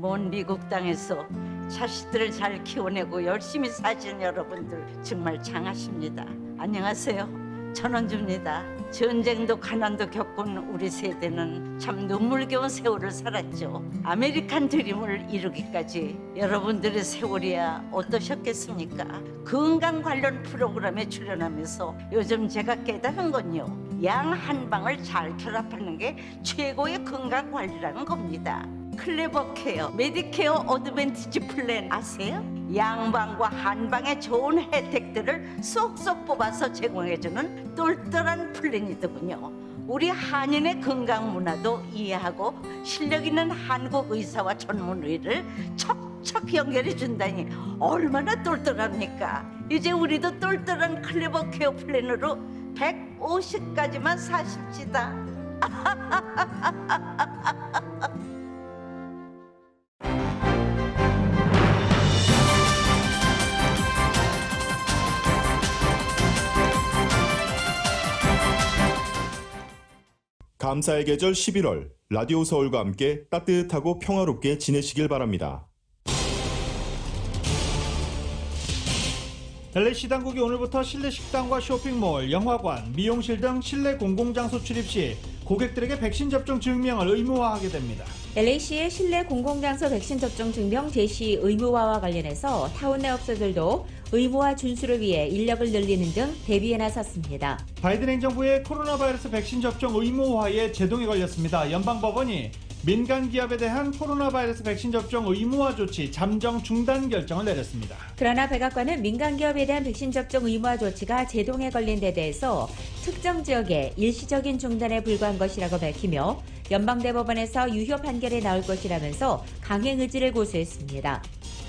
먼 미국 땅에서 자식들을 잘 키워내고 열심히 사신 여러분들 정말 장하십니다. 안녕하세요. 전원주입니다. 전쟁도 가난도 겪은 우리 세대는 참 눈물겨운 세월을 살았죠. 아메리칸 드림을 이루기까지 여러분들의 세월이야 어떠셨겠습니까? 건강 관련 프로그램에 출연하면서 요즘 제가 깨달은 건요, 양 한 방을 잘 결합하는 게 최고의 건강 관리라는 겁니다. 클레버 케어, 메디케어 어드밴티지 플랜 아세요? 양방과 한방의 좋은 혜택들을 쏙쏙 뽑아서 제공해주는 똘똘한 플랜이더군요. 우리 한인의 건강 문화도 이해하고 실력 있는 한국 의사와 전문의를 척척 연결해 준다니 얼마나 똘똘합니까? 이제 우리도 똘똘한 클레버 케어 플랜으로 150까지만 사십시다. 감사의 계절 11월 라디오 서울과 함께 따뜻하고 평화롭게 지내시길 바랍니다. LH 당국이 오늘부터 실내 식당과 쇼핑몰, 영화관, 미용실 등 실내 공공장소 출입 시 고객들에게 백신 접종 증명을 의무화하게 됩니다. LA시의 실내 공공장소 백신 접종 증명 제시 의무화와 관련해서 타운 내 업소들도 의무화 준수를 위해 인력을 늘리는 등 대비에 나섰습니다. 바이든 행정부의 코로나 바이러스 백신 접종 의무화에 제동이 걸렸습니다. 연방법원이 민간 기업에 대한 코로나 바이러스 백신 접종 의무화 조치 잠정 중단 결정을 내렸습니다. 그러나 백악관은 민간 기업에 대한 백신 접종 의무화 조치가 제동에 걸린 데 대해서 특정 지역의 일시적인 중단에 불과한 것이라고 밝히며 연방대법원에서 유효 판결이 나올 것이라면서 강행 의지를 고수했습니다.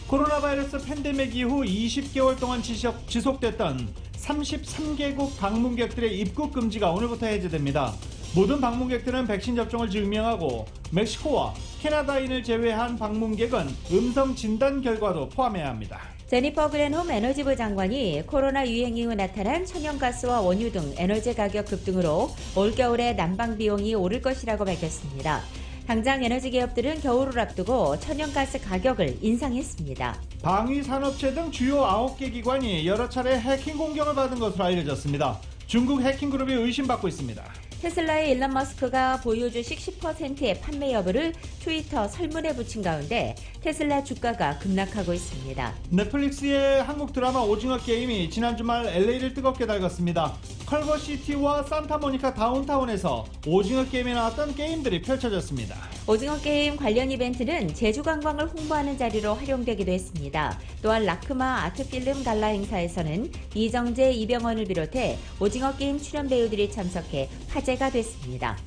코로나 바이러스 팬데믹 이후 20개월 동안 지속됐던 33개국 방문객들의 입국 금지가 오늘부터 해제됩니다. 모든 방문객들은 백신 접종을 증명하고 멕시코와 캐나다인을 제외한 방문객은 음성 진단 결과도 포함해야 합니다. 제니퍼 그랜홈 에너지부 장관이 코로나 유행 이후 나타난 천연가스와 원유 등 에너지 가격 급등으로 올겨울에 난방 비용이 오를 것이라고 밝혔습니다. 당장 에너지 기업들은 겨울을 앞두고 천연가스 가격을 인상했습니다. 방위산업체 등 주요 9개 기관이 여러 차례 해킹 공격을 받은 것으로 알려졌습니다. 중국 해킹 그룹이 의심받고 있습니다. 테슬라의 일론 머스크가 보유 주식 10%의 판매 여부를 트위터 설문에 붙인 가운데 테슬라 주가가 급락하고 있습니다. 넷플릭스의 한국 드라마 오징어 게임이 지난 주말 LA를 뜨겁게 달궜습니다. 컬버시티와 산타모니카 다운타운에서 오징어 게임에 나왔던 게임들이 펼쳐졌습니다. 오징어 게임 관련 이벤트는 제주 관광을 홍보하는 자리로 활용되기도 했습니다. 또한 라크마 아트필름 갈라 행사에서는 이정재, 이병헌을 비롯해 오징어 게임 출연 배우들이 참석해 화제가 됐습니다.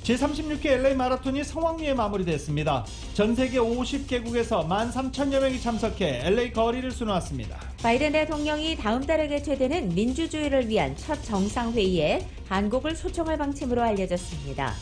제36회 LA 마라톤이 성황리에 마무리됐습니다. 전 세계 50개국에서 13,000여 명이 참석해 LA 거리를 수놓았습니다. 바이든 대통령이 다음 달에 개최되는 민주주의를 위한 첫 정상회의에 한국을 초청할 방침으로 알려졌습니다.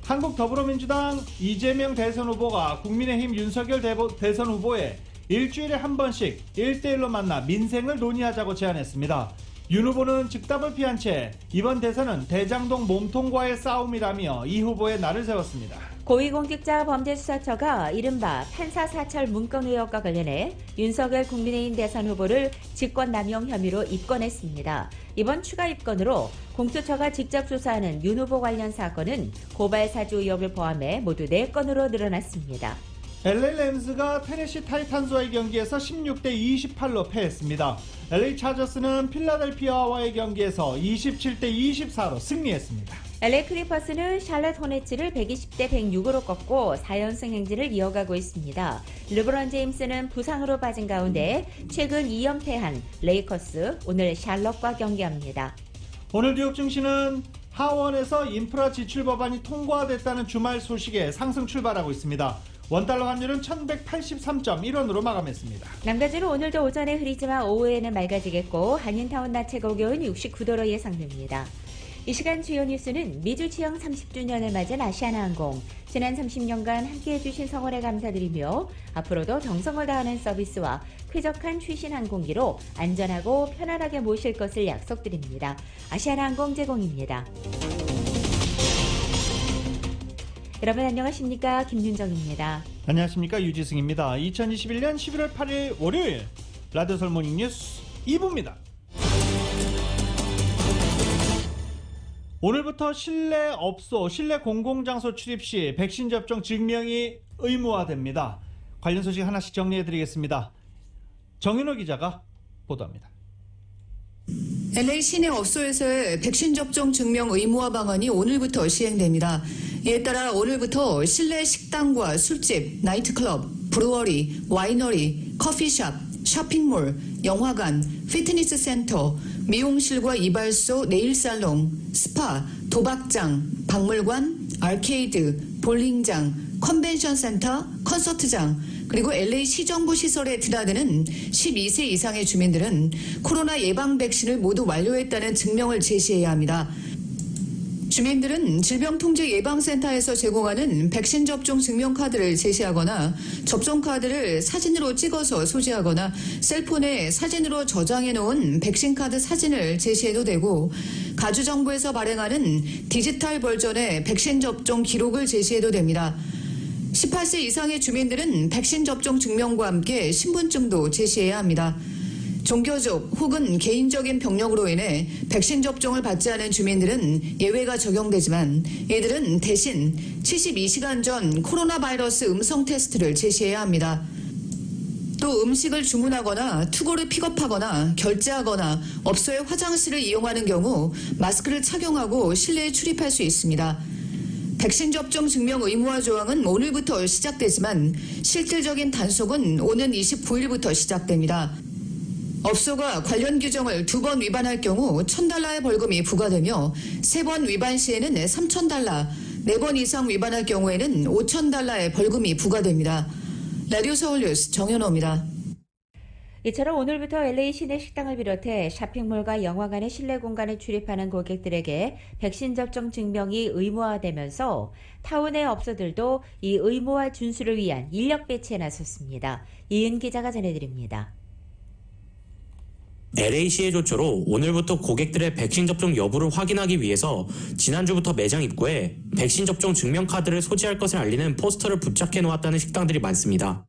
한국 더불어민주당 이재명 대선 후보가 국민의힘 윤석열 대선 후보에 일주일에 한 번씩 1대1로 만나 민생을 논의하자고 제안했습니다. 윤 후보는 즉답을 피한 채 이번 대선은 대장동 몸통과의 싸움이라며 이 후보의 날을 세웠습니다. 고위공직자 범죄수사처가 이른바 판사사찰 문건 의혹과 관련해 윤석열 국민의힘 대선 후보를 직권남용 혐의로 입건했습니다. 이번 추가 입건으로 공수처가 직접 수사하는 윤 후보 관련 사건은 고발사주 의혹을 포함해 모두 4건으로 늘어났습니다. LA 램스가 테네시 타이탄즈와의 경기에서 16대 28로 패했습니다. LA 차저스는 필라델피아와의 경기에서 27대 24로 승리했습니다. LA 클리퍼스는 샬럿 호네츠를 120대 106으로 꺾고 4연승 행진을 이어가고 있습니다. 르브론 제임스는 부상으로 빠진 가운데 최근 2연패한 레이커스 오늘 샬럿과 경기합니다. 오늘 뉴욕 증시는 하원에서 인프라 지출 법안이 통과됐다는 주말 소식에 상승 출발하고 있습니다. 원달러 환율은 1183.1원으로 마감했습니다. 남가주는 오늘도 오전에 흐리지만 오후에는 맑아지겠고 한인타운 낮 최고 기온 69도로 예상됩니다. 이 시간 주요 뉴스는 미주 취영 30주년을 맞은 아시아나항공, 지난 30년간 함께해 주신 성원에 감사드리며 앞으로도 정성을 다하는 서비스와 쾌적한 최신 항공기로 안전하고 편안하게 모실 것을 약속드립니다. 아시아나항공 제공입니다. 여러분 안녕하십니까? 김윤정입니다. 안녕하십니까? 유지승입니다. 2021년 11월 8일 월요일 라디오 설모닝 뉴스 2부입니다. 오늘부터 실내 업소, 실내 공공장소 출입 시 백신 접종 증명이 의무화됩니다. 관련 소식 하나씩 정리해드리겠습니다. 정윤호 기자가 보도합니다. LA 시내 업소에서의 백신 접종 증명 의무화 방안이 오늘부터 시행됩니다. 이에 따라 오늘부터 실내 식당과 술집, 나이트클럽, 브루어리, 와이너리, 커피숍, 쇼핑몰, 영화관, 피트니스 센터, 미용실과 이발소, 네일살롱, 스파, 도박장, 박물관, 아케이드, 볼링장, 컨벤션 센터, 콘서트장, 그리고 LA 시정부 시설에 드나드는 12세 이상의 주민들은 코로나 예방 백신을 모두 완료했다는 증명을 제시해야 합니다. 주민들은 질병통제예방센터에서 제공하는 백신 접종 증명카드를 제시하거나 접종카드를 사진으로 찍어서 소지하거나 셀폰에 사진으로 저장해 놓은 백신카드 사진을 제시해도 되고 가주정부에서 발행하는 디지털 버전의 백신 접종 기록을 제시해도 됩니다. 18세 이상의 주민들은 백신 접종 증명과 함께 신분증도 제시해야 합니다. 종교적 혹은 개인적인 병력으로 인해 백신 접종을 받지 않은 주민들은 예외가 적용되지만 이들은 대신 72시간 전 코로나 바이러스 음성 테스트를 제시해야 합니다. 또 음식을 주문하거나 투고를 픽업하거나 결제하거나 업소의 화장실을 이용하는 경우 마스크를 착용하고 실내에 출입할 수 있습니다. 백신 접종 증명 의무화 조항은 오늘부터 시작되지만 실질적인 단속은 오는 29일부터 시작됩니다. 업소가 관련 규정을 2번 위반할 경우 $1,000의 벌금이 부과되며 3번 위반 시에는 $3,000, 4번 이상 위반할 경우에는 $5,000의 벌금이 부과됩니다. 라디오 서울 뉴스 정현호입니다. 이처럼 오늘부터 LA 시내 식당을 비롯해 쇼핑몰과 영화관의 실내 공간에 출입하는 고객들에게 백신 접종 증명이 의무화되면서 타운의 업소들도 이 의무화 준수를 위한 인력 배치에 나섰습니다. 이은 기자가 전해드립니다. LA시의 조처로 오늘부터 고객들의 백신 접종 여부를 확인하기 위해서 지난주부터 매장 입구에 백신 접종 증명카드를 소지할 것을 알리는 포스터를 부착해 놓았다는 식당들이 많습니다.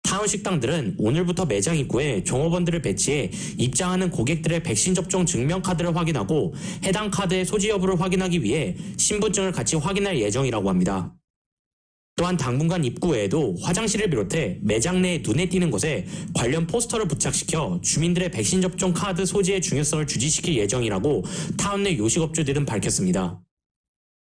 타운 식당들은 오늘부터 매장 입구에 종업원들을 배치해 입장하는 고객들의 백신 접종 증명카드를 확인하고 해당 카드의 소지 여부를 확인하기 위해 신분증을 같이 확인할 예정이라고 합니다. 또한 당분간 입구 외에도 화장실을 비롯해 매장 내 눈에 띄는 곳에 관련 포스터를 부착시켜 주민들의 백신 접종 카드 소지의 중요성을 주지시킬 예정이라고 타운 내 요식업주들은 밝혔습니다.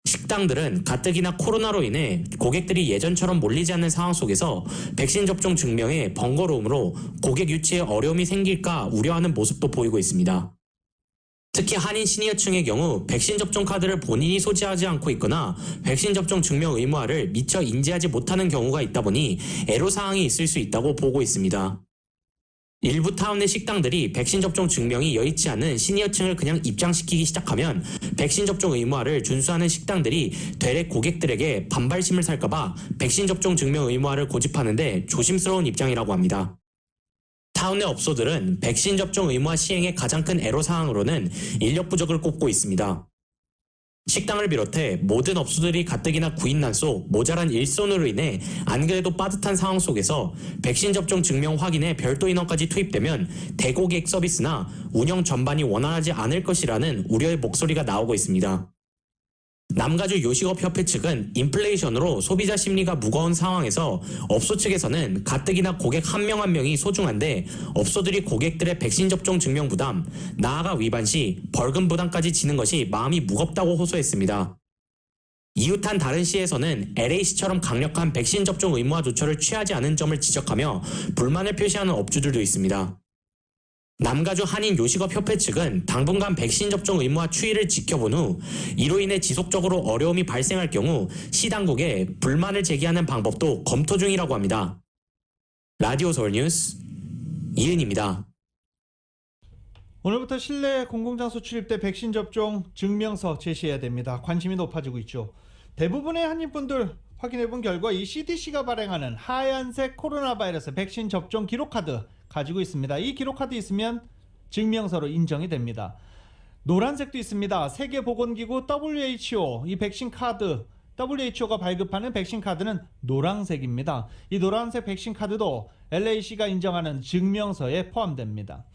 식당들은 가뜩이나 코로나로 인해 고객들이 예전처럼 몰리지 않는 상황 속에서 백신 접종 증명의 번거로움으로 고객 유치에 어려움이 생길까 우려하는 모습도 보이고 있습니다. 특히 한인 시니어층의 경우 백신 접종 카드를 본인이 소지하지 않고 있거나 백신 접종 증명 의무화를 미처 인지하지 못하는 경우가 있다 보니 애로사항이 있을 수 있다고 보고 있습니다. 일부 타운 내 식당들이 백신 접종 증명이 여의치 않은 시니어층을 그냥 입장시키기 시작하면 백신 접종 의무화를 준수하는 식당들이 되레 고객들에게 반발심을 살까봐 백신 접종 증명 의무화를 고집하는데 조심스러운 입장이라고 합니다. 타운 내 업소들은 백신 접종 의무화 시행의 가장 큰 애로사항으로는 인력 부족을 꼽고 있습니다. 식당을 비롯해 모든 업소들이 가뜩이나 구인난 속 모자란 일손으로 인해 안 그래도 빠듯한 상황 속에서 백신 접종 증명 확인에 별도 인원까지 투입되면 대고객 서비스나 운영 전반이 원활하지 않을 것이라는 우려의 목소리가 나오고 있습니다. 남가주 요식업협회 측은 인플레이션으로 소비자 심리가 무거운 상황에서 업소 측에서는 가뜩이나 고객 한 명 한 명이 소중한데 업소들이 고객들의 백신 접종 증명 부담, 나아가 위반 시 벌금 부담까지 지는 것이 마음이 무겁다고 호소했습니다. 이웃한 다른 시에서는 LA시처럼 강력한 백신 접종 의무화 조처를 취하지 않은 점을 지적하며 불만을 표시하는 업주들도 있습니다. 남가주 한인 요식업협회 측은 당분간 백신 접종 의무화 추이를 지켜본 후 이로 인해 지속적으로 어려움이 발생할 경우 시당국에 불만을 제기하는 방법도 검토 중이라고 합니다. 라디오 서울 뉴스 이은입니다. 오늘부터 실내 공공장소 출입 때 백신 접종 증명서 제시해야 됩니다. 관심이 높아지고 있죠. 대부분의 한인분들 확인해본 결과 이 CDC가 발행하는 하얀색 코로나 바이러스 백신 접종 기록카드 가지고 있습니다. 이 기록카드 있으면 증명서로 인정이 됩니다. 노란색도 있습니다. 세계보건기구 WHO 이 백신 카드 WHO가 발급하는 백신 카드는 노란색입니다. 이 노란색 백신 카드도 LAC가 인정하는 증명서에 포함됩니다.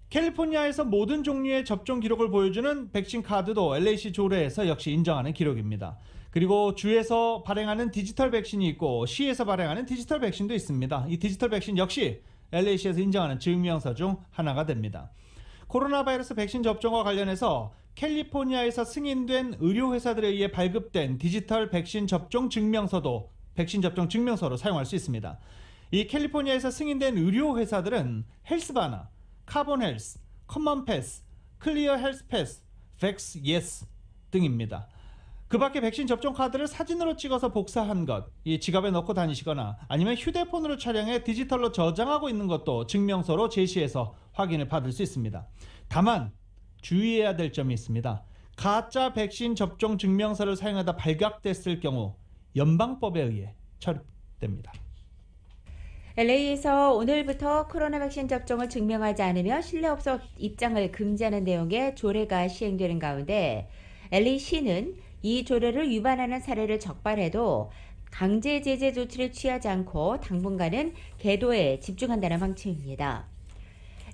캘리포니아에서 모든 종류의 접종 기록을 보여주는 백신 카드도 LAC 조례에서 역시 인정하는 기록입니다. 그리고 주에서 발행하는 디지털 백신이 있고 시에서 발행하는 디지털 백신도 있습니다. 이 디지털 백신 역시 LAC에서 인정하는 증명서 중 하나가 됩니다. 코로나 바이러스 백신 접종과 관련해서 캘리포니아에서 승인된 의료회사들에 의해 발급된 디지털 백신 접종 증명서도 백신 접종 증명서로 사용할 수 있습니다. 이 캘리포니아에서 승인된 의료회사들은 헬스바나, 카본헬스, 커먼패스, 클리어 헬스패스, 팩스 예스 등입니다. 그 밖에 백신 접종 카드를 사진으로 찍어서 복사한 것, 이 지갑에 넣고 다니시거나 아니면 휴대폰으로 촬영해 디지털로 저장하고 있는 것도 증명서로 제시해서 확인을 받을 수 있습니다. 다만 주의해야 될 점이 있습니다. 가짜 백신 접종 증명서를 사용하다 발각됐을 경우 연방법에 의해 처리됩니다. LA에서 오늘부터 코로나 백신 접종을 증명하지 않으면 실내업소 입장을 금지하는 내용의 조례가 시행되는 가운데 LA시는 이 조례를 위반하는 사례를 적발해도 강제 제재 조치를 취하지 않고 당분간은 계도에 집중한다는 방침입니다.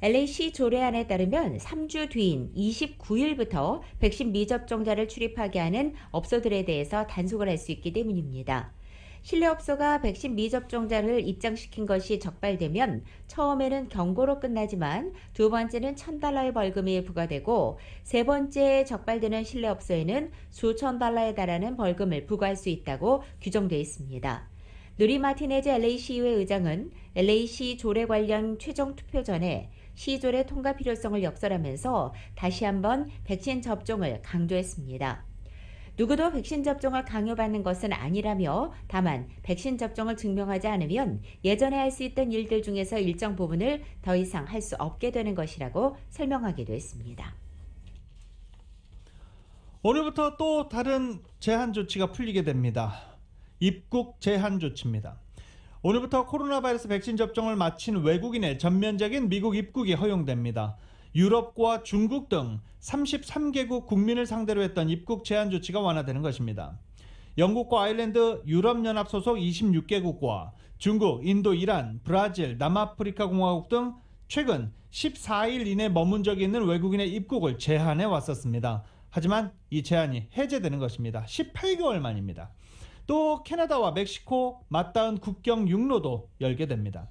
LAC 조례안에 따르면 3주 뒤인 29일부터 백신 미접종자를 출입하게 하는 업소들에 대해서 단속을 할 수 있기 때문입니다. 실내업소가 백신 미접종자를 입장시킨 것이 적발되면 처음에는 경고로 끝나지만 두 번째는 $1,000의 벌금이 부과되고 세 번째 적발되는 실내업소에는 수천 달러에 달하는 벌금을 부과할 수 있다고 규정되어 있습니다. 누리 마티네즈 LA시의회 의장은 LA시 조례 관련 최종 투표 전에 시조례 통과 필요성을 역설하면서 다시 한번 백신 접종을 강조했습니다. 누구도 백신 접종을 강요받는 것은 아니라며 다만 백신 접종을 증명하지 않으면 예전에 할 수 있던 일들 중에서 일정 부분을 더 이상 할 수 없게 되는 것이라고 설명하기도 했습니다. 오늘부터 또 다른 제한 조치가 풀리게 됩니다. 입국 제한 조치입니다. 오늘부터 코로나 바이러스 백신 접종을 마친 외국인의 전면적인 미국 입국이 허용됩니다. 유럽과 중국 등 33개국 국민을 상대로 했던 입국 제한 조치가 완화되는 것입니다. 영국과 아일랜드, 유럽연합 소속 26개국과 중국, 인도, 이란, 브라질, 남아프리카 공화국 등 최근 14일 이내 머문 적이 있는 외국인의 입국을 제한해 왔었습니다. 하지만 이 제한이 해제되는 것입니다. 18개월 만입니다. 또 캐나다와 멕시코 맞닿은 국경 육로도 열게 됩니다.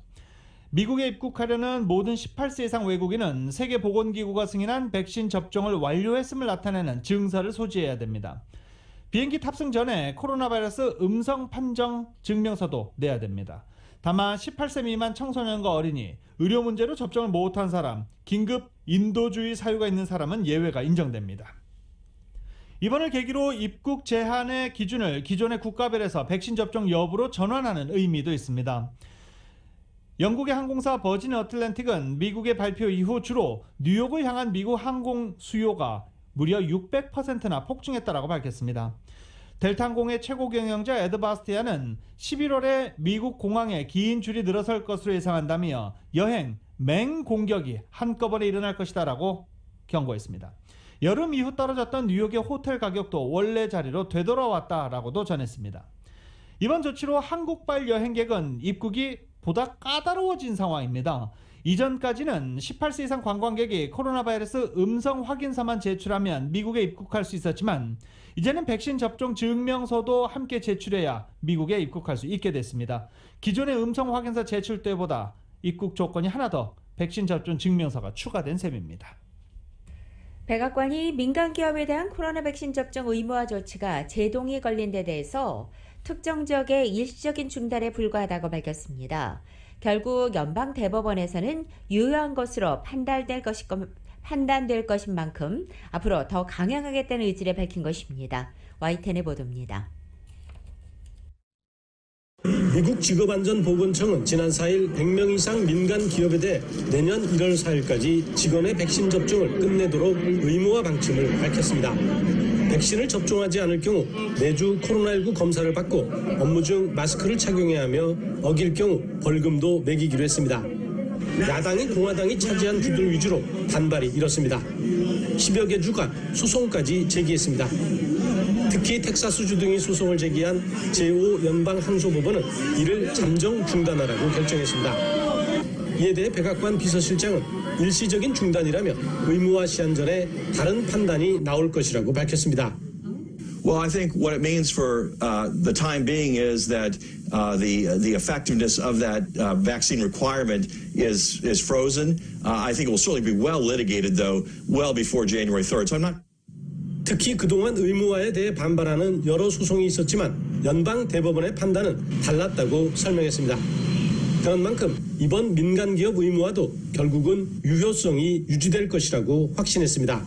미국에 입국하려는 모든 18세 이상 외국인은 세계보건기구가 승인한 백신 접종을 완료했음을 나타내는 증서를 소지해야 됩니다. 비행기 탑승 전에 코로나 바이러스 음성 판정 증명서도 내야 됩니다. 다만 18세 미만 청소년과 어린이, 의료 문제로 접종을 못한 사람, 긴급 인도주의 사유가 있는 사람은 예외가 인정됩니다. 이번을 계기로 입국 제한의 기준을 기존의 국가별에서 백신 접종 여부로 전환하는 의미도 있습니다. 영국의 항공사 버진 어틀랜틱은 미국의 발표 이후 주로 뉴욕을 향한 미국 항공 수요가 무려 600%나 폭증했다고 밝혔습니다. 델타항공의 최고 경영자 에드 바스티아는 11월에 미국 공항에 긴 줄이 늘어설 것으로 예상한다며 여행, 맹공격이 한꺼번에 일어날 것이다라고 경고했습니다. 여름 이후 떨어졌던 뉴욕의 호텔 가격도 원래 자리로 되돌아왔다라고도 전했습니다. 이번 조치로 한국발 여행객은 입국이 보다 까다로워진 상황입니다. 이전까지는 18세 이상 관광객이 코로나 바이러스 음성 확인서만 제출하면 미국에 입국할 수 있었지만 이제는 백신 접종 증명서도 함께 제출해야 미국에 입국할 수 있게 됐습니다. 기존의 음성 확인서 제출 때보다 입국 조건이 하나 더 백신 접종 증명서가 추가된 셈입니다. 백악관이 민간 기업에 대한 코로나 백신 접종 의무화 조치가 제동이 걸린 데 대해서 특정 지역의 일시적인 중단에 불과하다고 밝혔습니다. 결국 연방대법원에서는 유효한 것으로 판단될 것인 만큼 앞으로 더 강행하겠다는 의지를 밝힌 것입니다. YTN의 보도입니다. 미국 직업안전보건청은 지난 4일 100명 이상 민간 기업에 대해 내년 1월 4일까지 직원의 백신 접종을 끝내도록 의무화 방침을 밝혔습니다. 백신을 접종하지 않을 경우 매주 코로나19 검사를 받고 업무 중 마스크를 착용해야 하며 어길 경우 벌금도 매기기로 했습니다. 야당인 공화당이 차지한 주들 위주로 반발이 일었습니다. 10여 개 주가 소송까지 제기했습니다. 특히 텍사스주 등이 소송을 제기한 제5 연방항소법원은 이를 잠정 중단하라고 결정했습니다. 이에 대해 백악관 비서실장은 일시적인 중단이라며 의무화 시한 전에 다른 판단이 나올 것이라고 밝혔습니다. Well, I think what it means for the time being is that the effectiveness of that vaccine requirement is frozen. I think it will certainly be well litigated, though, well before January 3rd. So I'm not. 특히 그동안 의무화에 대해 반발하는 여러 소송이 있었지만 연방 대법원의 판단은 달랐다고 설명했습니다. 그런 만큼 이번 민간기업 의무화도 결국은 유효성이 유지될 것이라고 확신했습니다.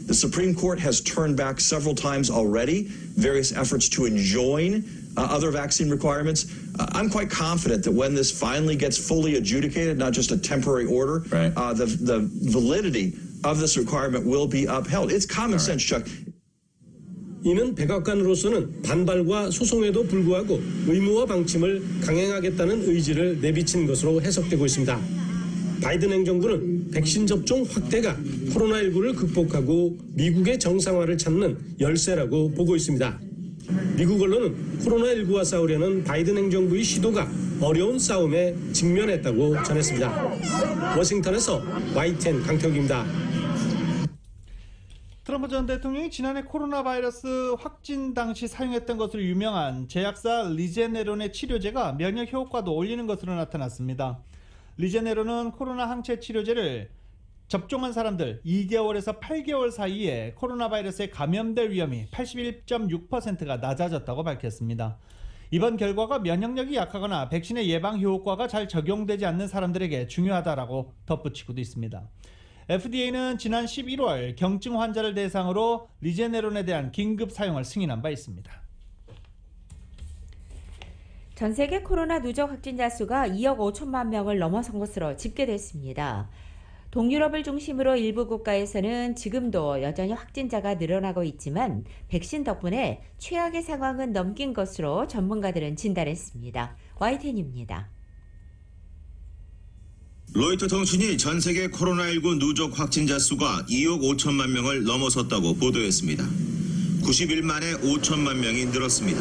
The Supreme Court has turned back several times already various efforts to enjoin other vaccine requirements. I'm quite confident that when this finally gets fully adjudicated, not just a temporary order, right. The validity of this requirement will be upheld. It's common sense, Chuck. 이는 백악관으로서는 반발과 소송에도 불구하고 의무화 방침을 강행하겠다는 의지를 내비친 것으로 해석되고 있습니다. 바이든 행정부는 백신 접종 확대가 코로나19를 극복하고 미국의 정상화를 찾는 열쇠라고 보고 있습니다. 미국 언론은 코로나19와 싸우려는 바이든 행정부의 시도가 어려운 싸움에 직면했다고 전했습니다. 워싱턴에서 YTN 강태욱입니다. 트럼프 전 대통령이 지난해 코로나 바이러스 확진 당시 사용했던 것으로 유명한 제약사 리제네론의 치료제가 면역 효과도 올리는 것으로 나타났습니다. 리제네론은 코로나 항체 치료제를 접종한 사람들 2개월에서 8개월 사이에 코로나 바이러스에 감염될 위험이 81.6%가 낮아졌다고 밝혔습니다. 이번 결과가 면역력이 약하거나 백신의 예방 효과가 잘 적용되지 않는 사람들에게 중요하다라고 덧붙이고도 있습니다. FDA는 지난 11월 경증 환자를 대상으로 리제네론에 대한 긴급 사용을 승인한 바 있습니다. 전 세계 코로나 누적 확진자 수가 2억 5천만 명을 넘어선 것으로 집계됐습니다. 동유럽을 중심으로 일부 국가에서는 지금도 여전히 확진자가 늘어나고 있지만 백신 덕분에 최악의 상황은 넘긴 것으로 전문가들은 진단했습니다. YTN입니다. 로이터 통신이 전 세계 코로나19 누적 확진자 수가 2억 5천만 명을 넘어섰다고 보도했습니다. 90일 만에 5천만 명이 늘었습니다.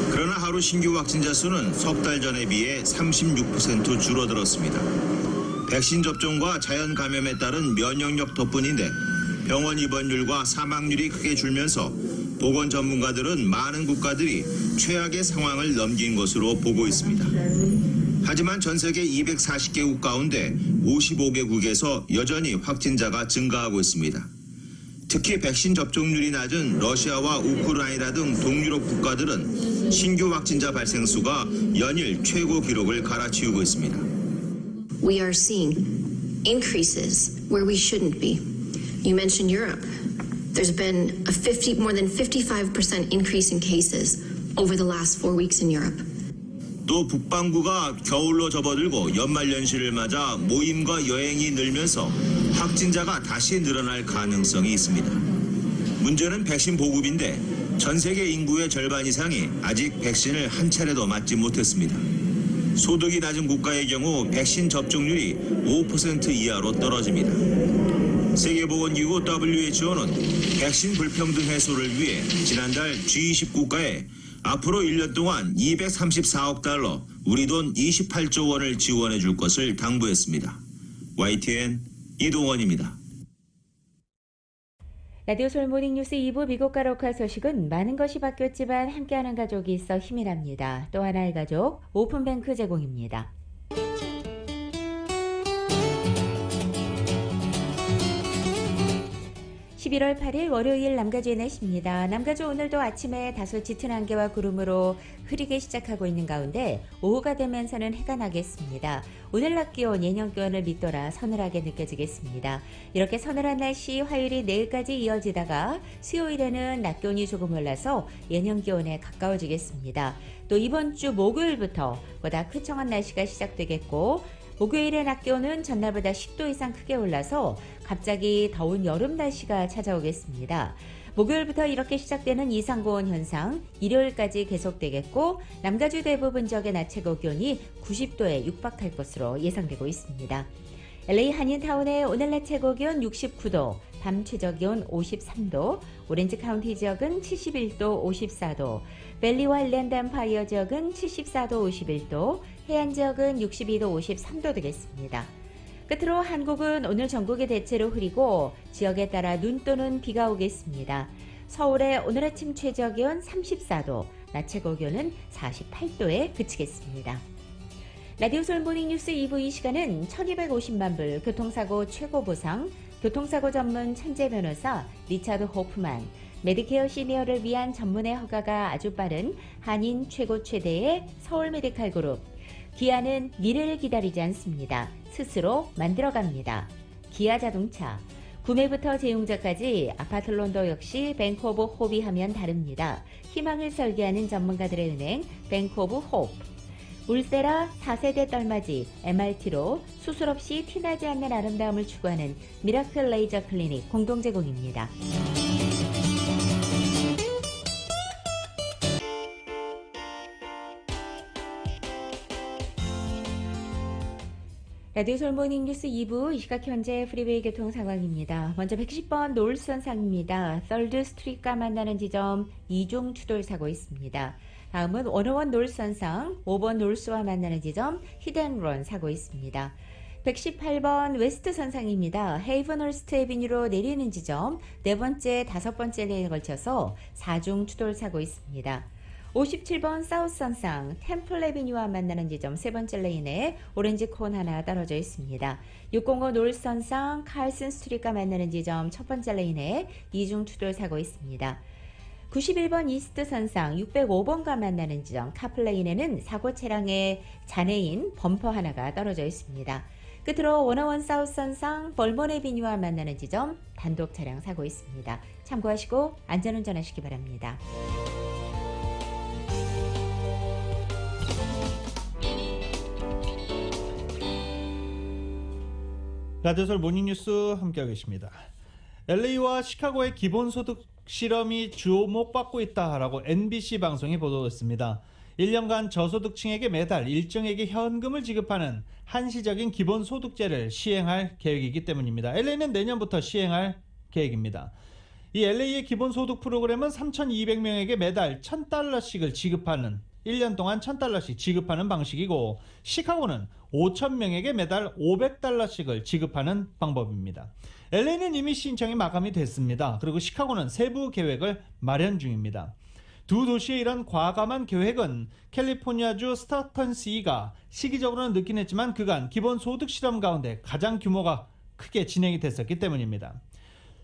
그러나 하루 신규 확진자 수는 석 달 전에 비해 36% 줄어들었습니다. 백신 접종과 자연 감염에 따른 면역력 덕분인데 병원 입원율과 사망률이 크게 줄면서 보건 전문가들은 많은 국가들이 최악의 상황을 넘긴 것으로 보고 있습니다. 하지만 전 세계 240개국 가운데 55개국에서 여전히 확진자가 증가하고 있습니다. 특히 백신 접종률이 낮은 러시아와 우크라이나 등 동유럽 국가들은 신규 확진자 발생 수가 연일 최고 기록을 갈아치우고 있습니다. We are seeing increases where we shouldn't be. You mentioned Europe. There's been a more than 55% increase in cases over the last 4 weeks in Europe. 또 북반구가 겨울로 접어들고 연말연시를 맞아 모임과 여행이 늘면서 확진자가 다시 늘어날 가능성이 있습니다. 문제는 백신 보급인데 전 세계 인구의 절반 이상이 아직 백신을 한 차례도 맞지 못했습니다. 소득이 낮은 국가의 경우 백신 접종률이 5% 이하로 떨어집니다. 세계보건기구 WHO는 백신 불평등 해소를 위해 지난달 G20 국가에 앞으로 1년 동안 234억 달러, 우리 돈 28조 원을 지원해 줄 것을 당부했습니다. YTN 이동원입니다. 라디오 서울 모닝뉴스 2부 미국과 로컬 소식은 많은 것이 바뀌었지만 함께하는 가족이 있어 힘이 납니다. 또 하나의 가족, 오픈뱅크 제공입니다. 11월 8일 월요일 남가주의 날씨입니다. 남가주 오늘도 아침에 다소 짙은 안개와 구름으로 흐리게 시작하고 있는 가운데 오후가 되면서는 해가 나겠습니다. 오늘 낮 기온 예년 기온을 밑돌아 서늘하게 느껴지겠습니다. 이렇게 서늘한 날씨 화요일이 내일까지 이어지다가 수요일에는 낮 기온이 조금 올라서 예년 기온에 가까워지겠습니다. 또 이번 주 목요일부터 보다 쾌청한 날씨가 시작되겠고 목요일의 낮 기온은 전날보다 10도 이상 크게 올라서 갑자기 더운 여름 날씨가 찾아오겠습니다. 목요일부터 이렇게 시작되는 이상고온 현상 일요일까지 계속되겠고 남가주 대부분 지역의 낮 최고 기온이 90도에 육박할 것으로 예상되고 있습니다. LA 한인타운의 오늘 낮 최고 기온 69도, 밤 최저 기온 53도, 오렌지 카운티 지역은 71도, 54도, 밸리와 일랜드 엠파이어 지역은 74도, 51도, 해안 지역은 62도, 53도 되겠습니다. 끝으로 한국은 오늘 전국이 대체로 흐리고 지역에 따라 눈 또는 비가 오겠습니다. 서울의 오늘 아침 최저 기온 34도, 낮 최고 기온은 48도에 그치겠습니다. 라디오 서울 모닝뉴스 2부 이 시간은 1250만 불 교통사고 최고 보상, 교통사고 전문 천재 변호사 리차드 호프만, 메디케어 시니어를 위한 전문의 허가가 아주 빠른 한인 최고 최대의 서울 메디칼 그룹, 기아는 미래를 기다리지 않습니다. 스스로 만들어갑니다. 기아 자동차, 구매부터 재용자까지 아파트론도 역시 뱅크 오브 홉이 하면 다릅니다. 희망을 설계하는 전문가들의 은행 뱅크 오브 홉, 울세라 4세대 떨맞이 MRT로 수술 없이 티나지 않는 아름다움을 추구하는 미라클 레이저 클리닉 공동 제공입니다. 라디오 서울 모닝뉴스 2부 이 시각 현재 프리웨이 교통 상황입니다. 먼저 110번 노을선상입니다. 썰드 스트리트가 만나는 지점 이중 추돌 사고 있습니다. 다음은 101 노을선상 5번 노을스와 만나는 지점 히든런 사고 있습니다. 118번 웨스트 선상입니다. 헤이븐홀스트 에비뉴로 내리는 지점 네 번째, 다섯 번째 레인에 걸쳐서 4중 추돌 사고 있습니다. 57번 사우스 선상 템플 에비뉴와 만나는 지점 세 번째 레인에 오렌지 콘 하나 떨어져 있습니다. 605 노스 선상 칼슨 스트리트가 만나는 지점 첫 번째 레인에 2중 추돌 사고 있습니다. 91번 이스트 선상 605번과 만나는 지점 카플레인에는 사고 차량의 잔해인 범퍼 하나가 떨어져 있습니다. 끝으로 101 사우스 선상 벌먼 에비뉴와 만나는 지점 단독 차량 사고 있습니다. 참고하시고 안전운전하시기 바랍니다. 라디오 서울 모닝뉴스 함께하고 계십니다. LA와 시카고의 기본소득 실험이 주목받고 있다라고 NBC 방송이 보도했습니다. 1년간 저소득층에게 매달 일정액의 현금을 지급하는 한시적인 기본소득제를 시행할 계획이기 때문입니다. LA는 내년부터 시행할 계획입니다. 이 LA의 기본소득 프로그램은 3,200명에게 매달 $1,000씩을 지급하는 1년 동안 $1,000씩 지급하는 방식이고 시카고는 5,000명에게 매달 $500씩을 지급하는 방법입니다. LA는 이미 신청이 마감이 됐습니다. 그리고 시카고는 세부 계획을 마련 중입니다. 두 도시의 이런 과감한 계획은 캘리포니아주 스타턴시가 시기적으로는 늦긴 했지만 그간 기본소득 실험 가운데 가장 규모가 크게 진행이 됐었기 때문입니다.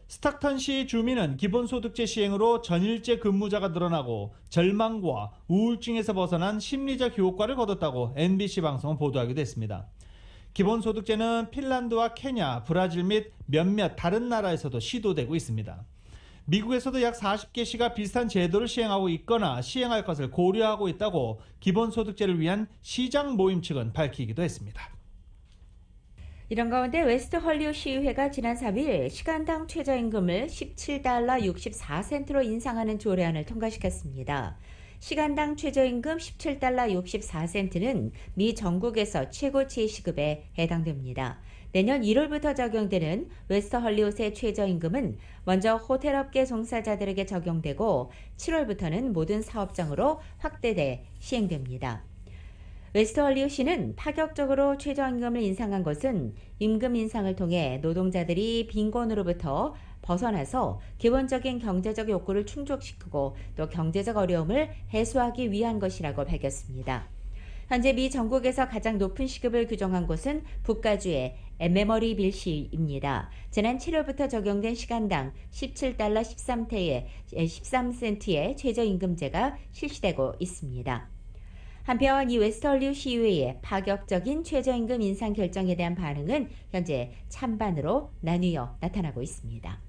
스타턴시 주민은 기본소득제 시행으로 전일제 근무자가 늘어나고 절망과 우울증에서 벗어난 심리적 효과를 거뒀다고 NBC 방송은 보도하기도 했습니다. 기본소득제는 핀란드와 케냐, 브라질 및 몇몇 다른 나라에서도 시도되고 있습니다. 미국에서도 약 40개시가 비슷한 제도를 시행하고 있거나 시행할 것을 고려하고 있다고 기본소득제를 위한 시장 모임 측은 밝히기도 했습니다. 이런 가운데 웨스트 헐리우드 시의회가 지난 3일 시간당 최저임금을 $17 64센트로 인상하는 조례안을 통과시켰습니다. 시간당 최저임금 $17 64센트는 미 전국에서 최고치의 시급에 해당됩니다. 내년 1월부터 적용되는 웨스트 헐리우드의 최저임금은 먼저 호텔업계 종사자들에게 적용되고 7월부터는 모든 사업장으로 확대돼 시행됩니다. 웨스트 헐리우드시는 파격적으로 최저임금을 인상한 것은 임금 인상을 통해 노동자들이 빈곤으로부터 벗어나서 기본적인 경제적 욕구를 충족시키고 또 경제적 어려움을 해소하기 위한 것이라고 밝혔습니다. 현재 미 전국에서 가장 높은 시급을 규정한 곳은 북가주의 에메머리빌시입니다. 지난 7월부터 적용된 시간당 $17 13센트의 최저임금제가 실시되고 있습니다. 한편 이 웨스트 헐리우드 시의회의 파격적인 최저임금 인상 결정에 대한 반응은 현재 찬반으로 나뉘어 나타나고 있습니다.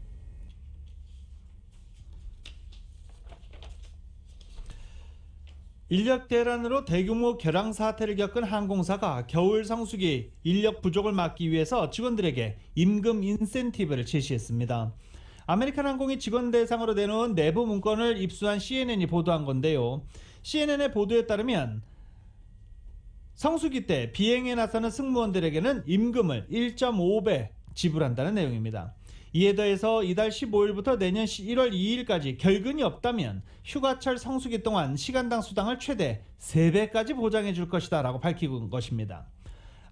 인력 대란으로 대규모 결항 사태를 겪은 항공사가 겨울 성수기 인력 부족을 막기 위해서 직원들에게 임금 인센티브를 제시했습니다. 아메리칸 항공이 직원 대상으로 내놓은 내부 문건을 입수한 CNN이 보도한 건데요. CNN의 보도에 따르면 성수기 때 비행에 나서는 승무원들에게는 임금을 1.5배 지불한다는 내용입니다. 이에 더해서 이달 15일부터 내년 1월 2일까지 결근이 없다면 휴가철 성수기 동안 시간당 수당을 최대 3배까지 보장해 줄 것이다 라고 밝힌 것입니다.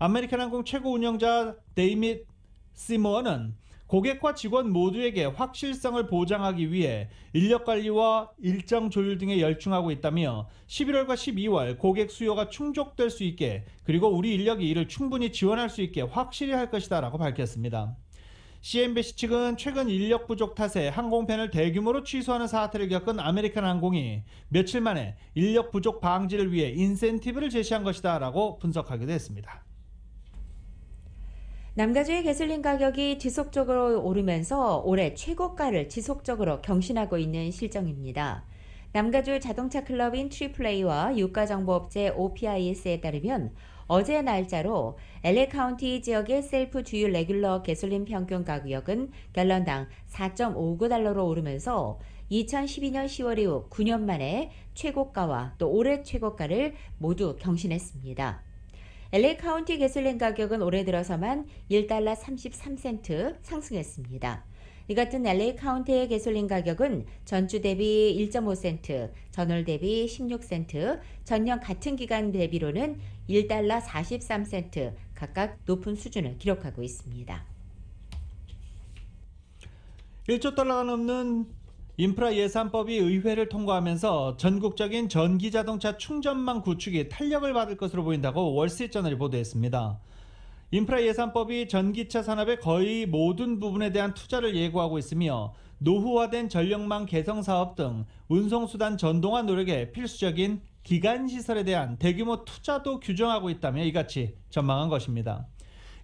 아메리칸 항공 최고 운영자 데이밋 시모어는 고객과 직원 모두에게 확실성을 보장하기 위해 인력관리와 일정 조율 등에 열중하고 있다며 11월과 12월 고객 수요가 충족될 수 있게 그리고 우리 인력이 이를 충분히 지원할 수 있게 확실히 할 것이다 라고 밝혔습니다. CNBC 측은 최근 인력 부족 탓에 항공편을 대규모로 취소하는 사태를 겪은 아메리칸 항공이 며칠 만에 인력 부족 방지를 위해 인센티브를 제시한 것이다 라고 분석하기도 했습니다. 남가주의 가솔린 가격이 지속적으로 오르면서 올해 최고가를 지속적으로 경신하고 있는 실정입니다. 남가주 자동차 클럽인 트리플레이와 유가정보업체 OPIS에 따르면 어제 날짜로 LA 카운티 지역의 셀프 주유 레귤러 가솔린 평균 가격은 갤런당 4.59달러로 오르면서 2012년 10월 이후 9년 만에 최고가와 또 올해 최고가를 모두 경신했습니다. LA 카운티 가솔린 가격은 올해 들어서만 1달러 33센트 상승했습니다. 이 같은 LA 카운티의 가솔린 가격은 전주 대비 1.5센트, 전월 대비 16센트, 전년 같은 기간 대비로는 1달러 43센트 각각 높은 수준을 기록하고 있습니다. 1조 달러가 넘는 인프라 예산법이 의회를 통과하면서 전국적인 전기자동차 충전망 구축이 탄력을 받을 것으로 보인다고 월스트리트저널이 보도했습니다. 인프라 예산법이 전기차 산업의 거의 모든 부분에 대한 투자를 예고하고 있으며 노후화된 전력망 개성 사업 등 운송수단 전동화 노력에 필수적인 기간시설에 대한 대규모 투자도 규정하고 있다며 이같이 전망한 것입니다.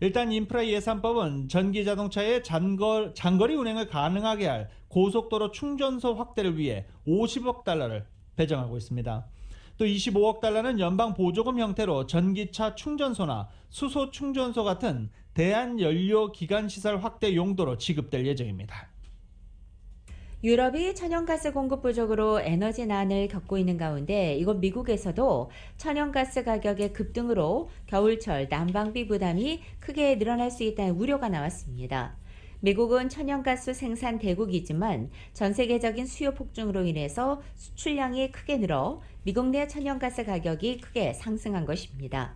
일단 인프라 예산법은 전기자동차의 장거리 운행을 가능하게 할 고속도로 충전소 확대를 위해 50억 달러를 배정하고 있습니다. 또 25억 달러는 연방 보조금 형태로 전기차 충전소나 수소 충전소 같은 대한연료 기관시설 확대 용도로 지급될 예정입니다. 유럽이 천연가스 공급 부족으로 에너지 난을 겪고 있는 가운데 이곳 미국에서도 천연가스 가격의 급등으로 겨울철 난방비 부담이 크게 늘어날 수 있다는 우려가 나왔습니다. 미국은 천연가스 생산 대국이지만 전 세계적인 수요 폭증으로 인해서 수출량이 크게 늘어 미국 내 천연가스 가격이 크게 상승한 것입니다.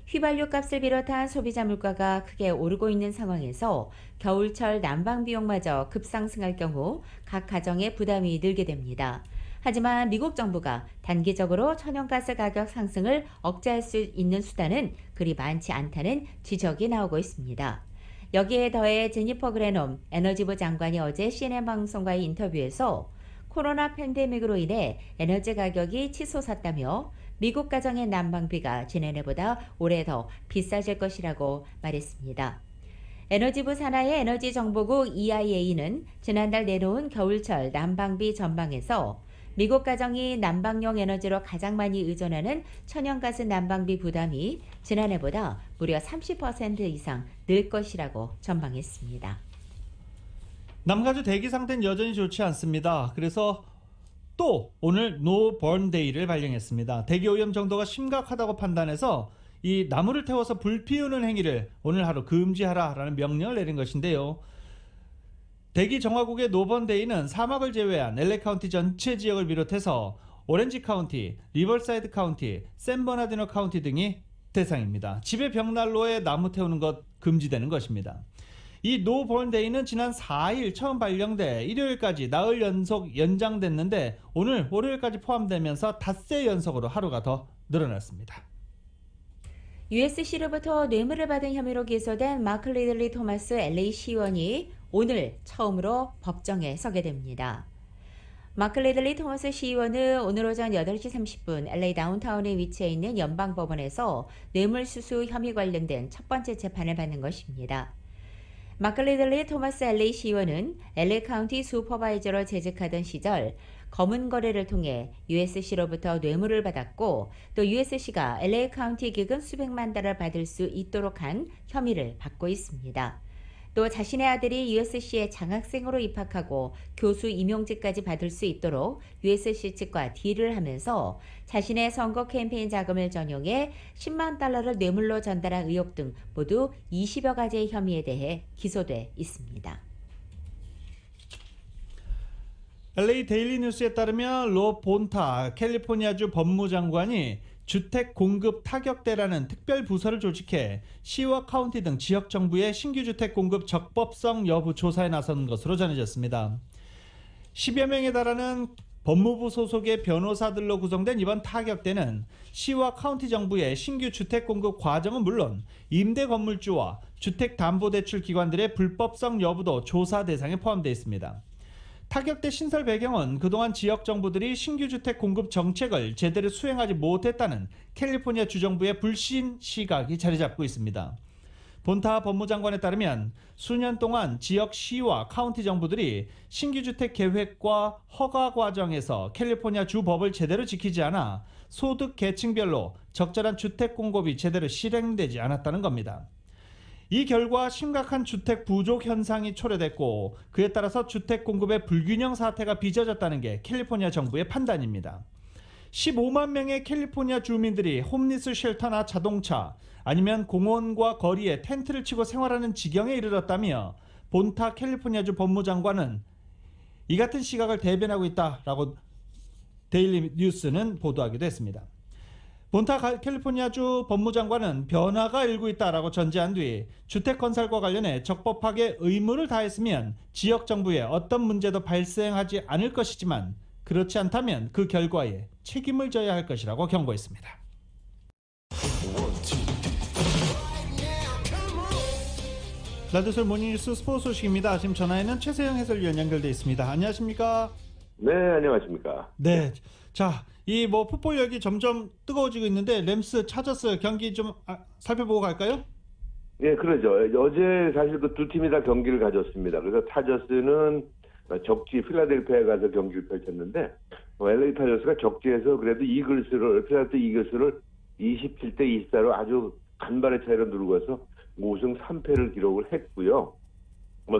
휘발유 값을 비롯한 소비자 물가가 크게 오르고 있는 상황에서 겨울철 난방 비용마저 급상승할 경우 각 가정의 부담이 늘게 됩니다. 하지만 미국 정부가 단기적으로 천연가스 가격 상승을 억제할 수 있는 수단은 그리 많지 않다는 지적이 나오고 있습니다. 여기에 더해 제니퍼 그레놈 에너지부 장관이 어제 CNN 방송과의 인터뷰에서 코로나 팬데믹으로 인해 에너지 가격이 치솟았다며 미국 가정의 난방비가 지난해보다 올해 더 비싸질 것이라고 말했습니다. 에너지부 산하의 에너지정보국 EIA는 지난달 내놓은 겨울철 난방비 전망에서 미국 가정이 난방용 에너지로 가장 많이 의존하는 천연가스 난방비 부담이 지난해보다 무려 30% 이상 늘 것이라고 전망했습니다. 남가주 대기 상태는 여전히 좋지 않습니다. 그래서 또 오늘 노 번 데이를 발령했습니다. 대기 오염 정도가 심각하다고 판단해서 이 나무를 태워서 불 피우는 행위를 오늘 하루 금지하라라는 명령을 내린 것인데요. 대기 정화국의 노 번 데이는 사막을 제외한 LA 카운티 전체 지역을 비롯해서 오렌지 카운티, 리버사이드 카운티, 샌버나디노 카운티 등이 대상입니다. 집의 벽난로에 나무 태우는 것 금지되는 것입니다. 이 노 번 데이는 지난 4일 처음 발령돼 일요일까지 나흘 연속 연장됐는데 오늘 월요일까지 포함되면서 닷새 연속으로 하루가 더 늘어났습니다. USC로부터 뇌물을 받은 혐의로 기소된 마크 리들리 토마스 LA 시의원이 오늘 처음으로 법정에 서게 됩니다. 마크 리들리 토마스 시의원은 오늘 오전 8시 30분 LA 다운타운에 위치해 있는 연방법원에서 뇌물수수 혐의 관련된 첫 번째 재판을 받는 것입니다. 마크 리들리 토마스 LA 시의원은 LA 카운티 슈퍼바이저로 재직하던 시절 검은 거래를 통해 USC로부터 뇌물을 받았고 또 USC가 LA 카운티 기금 수백만 달러를 받을 수 있도록 한 혐의를 받고 있습니다. 또 자신의 아들이 USC에 장학생으로 입학하고 교수 임용직까지 받을 수 있도록 USC 측과 딜을 하면서 자신의 선거 캠페인 자금을 전용해 10만 달러를 뇌물로 전달한 의혹 등 모두 20여 가지의 혐의에 대해 기소돼 있습니다. LA 데일리 뉴스에 따르면 로 본타 캘리포니아주 법무장관이 주택 공급 타격대라는 특별 부서를 조직해 시와 카운티 등 지역 정부의 신규 주택 공급 적법성 여부 조사에 나선 것으로 전해졌습니다. 10여 명에 달하는 법무부 소속의 변호사들로 구성된 이번 타격대는 시와 카운티 정부의 신규 주택 공급 과정은 물론 임대 건물주와 주택담보대출 기관들의 불법성 여부도 조사 대상에 포함되어 있습니다. 타격대 신설 배경은 그동안 지역 정부들이 신규 주택 공급 정책을 제대로 수행하지 못했다는 캘리포니아 주정부의 불신 시각이 자리 잡고 있습니다. 본타 법무장관에 따르면 수년 동안 지역 시와 카운티 정부들이 신규 주택 계획과 허가 과정에서 캘리포니아 주 법을 제대로 지키지 않아 소득 계층별로 적절한 주택 공급이 제대로 실행되지 않았다는 겁니다. 이 결과 심각한 주택 부족 현상이 초래됐고 그에 따라서 주택 공급의 불균형 사태가 빚어졌다는 게 캘리포니아 정부의 판단입니다. 15만 명의 캘리포니아 주민들이 홈리스 쉘터나 자동차 아니면 공원과 거리에 텐트를 치고 생활하는 지경에 이르렀다며 본타 캘리포니아주 법무장관은 이 같은 시각을 대변하고 있다라고 데일리 뉴스는 보도하기도 했습니다. 본타 캘리포니아주 법무장관은 변화가 일고 있다라고 전제한 뒤 주택 건설과 관련해 적법하게 의무를 다했으면 지역 정부에 어떤 문제도 발생하지 않을 것이지만 그렇지 않다면 그 결과에 책임을 져야 할 것이라고 경고했습니다. 라디오솔 모닝뉴스 스포츠 소식입니다. 지금 전화에는 최세영 해설위원 연결돼 있습니다. 안녕하십니까? 네, 안녕하십니까? 네. 자, 이 풋볼 열기 점점 뜨거워지고 있는데 램스 차저스 경기 좀 살펴보고 갈까요? 네, 그러죠. 어제 사실 그 두 팀이 다 경기를 가졌습니다. 그래서 타저스는 적지 필라델피아에 가서 경기를 펼쳤는데 LA 타저스가 적지에서 그래도 필라델피아 이글스를 27대 24로 아주 간발의 차이로 누르고서 5승 3패를 기록을 했고요.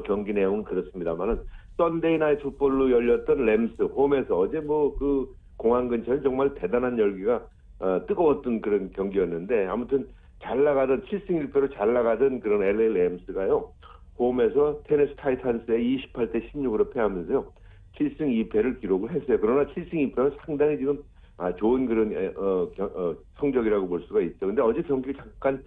경기 내용은 그렇습니다만은 썬데이 나이트 풋볼로 열렸던 램스 홈에서 어제 그 공항 근처에 정말 대단한 열기가 뜨거웠던 그런 경기였는데 아무튼 잘 나가던 7승 1패로 잘 나가던 그런 LA 램스가요. 홈에서 테네시 타이탄스에 28대 16으로 패하면서요. 7승 2패를 기록을 했어요. 그러나 7승 2패는 상당히 지금 좋은 그런 성적이라고 볼 수가 있죠. 근데 어제 경기 잠깐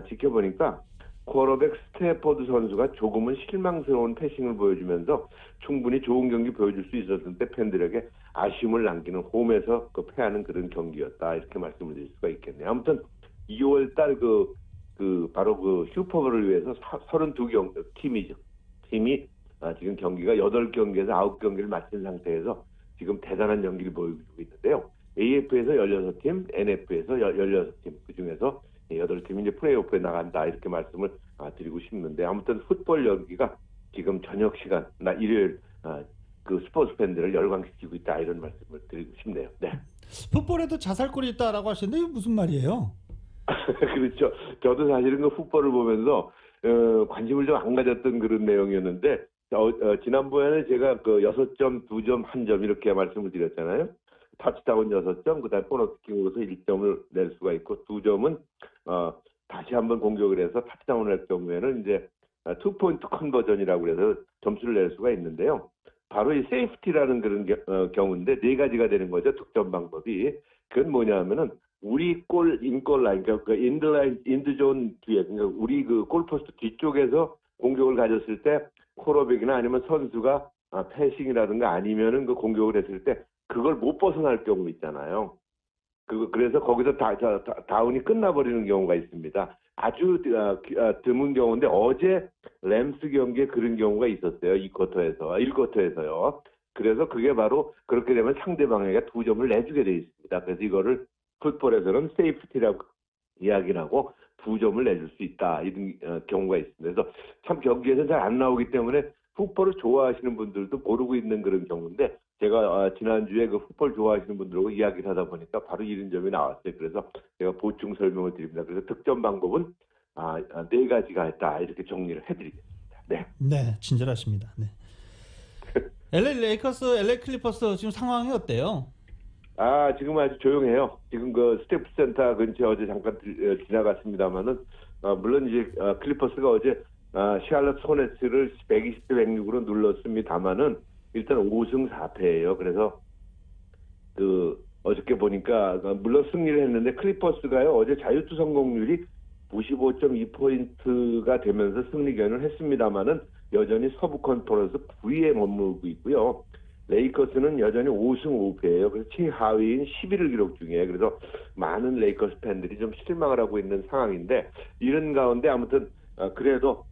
지켜보니까 쿼터백 스태포드 선수가 조금은 실망스러운 패싱을 보여주면서 충분히 좋은 경기 보여줄 수 있었는데 팬들에게 아쉬움을 남기는 홈에서 패하는 그런 경기였다 이렇게 말씀을 드릴 수가 있겠네요. 아무튼 2월달 바로 그 슈퍼볼을 위해서 32팀이죠. 팀이 지금 경기가 8경기에서 9경기를 마친 상태에서 지금 대단한 연기를 보여주고 있는데요. AF에서 16팀, NF에서 16팀 그중에서 8팀이 이제 플레이오프에 나간다 이렇게 말씀을 드리고 싶는데 아무튼 풋볼 열기가 지금 저녁 시간 일요일 그 스포츠 팬들을 열광시키고 있다 이런 말씀을 드리고 싶네요. 네. 풋볼에도 자살골이 있다라고 하시는데 이게 무슨 말이에요? 그렇죠. 저도 사실은 그 풋볼을 보면서 관심을 좀 안 가졌던 그런 내용이었는데 지난번에는 제가 그 6점, 2점, 1점 이렇게 말씀을 드렸잖아요. 터치다운 6점, 그다음에 보너스킹으로서 1점을 낼 수가 있고 2점은 다시 한번 공격을 해서 터치다운을 할 경우에는 이제 2포인트 컨버전이라고 해서 점수를 낼 수가 있는데요. 바로 이 세이프티라는 그런 경우인데 4가지가 되는 거죠. 득점 방법이. 그건 뭐냐면은 우리 골 인골 라인, 그러니까 인드존 뒤에, 그러니까 우리 그 골포스트 뒤쪽에서 공격을 가졌을 때 코러백이나 아니면 선수가 패싱이라든가 아니면은 그 공격을 했을 때 그걸 못 벗어날 경우 있잖아요. 그래서 거기서 다운이 끝나버리는 경우가 있습니다. 아주 드문 경우인데 어제 램스 경기에 그런 경우가 있었어요. 1쿼터에서요. 그래서 그게 바로 그렇게 되면 상대방에게 2점을 내주게 돼 있습니다. 그래서 이거를 풋볼에서는 세이프티라고 이야기를 하고 2점을 내줄 수 있다. 이런 경우가 있습니다. 그래서 참 경기에서 잘 안 나오기 때문에 풋볼을 좋아하시는 분들도 모르고 있는 그런 경우인데 제가 지난주에 그 풋볼 좋아하시는 분들하고 이야기를 하다 보니까 바로 이런 점이 나왔어요. 그래서 제가 보충 설명을 드립니다. 그래서 득점 방법은 4가지가 있다. 이렇게 정리를 해드리겠습니다. 네. 네, 친절하십니다. 네. LA 레이커스, LA 클리퍼스 지금 상황이 어때요? 지금 아주 조용해요. 지금 그 스태프 센터 근처 어제 잠깐 지나갔습니다만은, 물론 이제 클리퍼스가 어제 샬럿 호네츠를 120대 106으로 눌렀습니다만은 일단 5승 4패예요. 그래서 어저께 보니까 물론 승리를 했는데 클리퍼스가요 어제 자유투 성공률이 95.2%가 되면서 승리 견인을 했습니다만은 여전히 서부 컨퍼런스 9위에 머무르고 있고요. 레이커스는 여전히 5승 5패예요. 그래서 최하위인 10위를 기록 중이에요. 그래서 많은 레이커스 팬들이 좀 실망을 하고 있는 상황인데, 이런 가운데 아무튼 그래도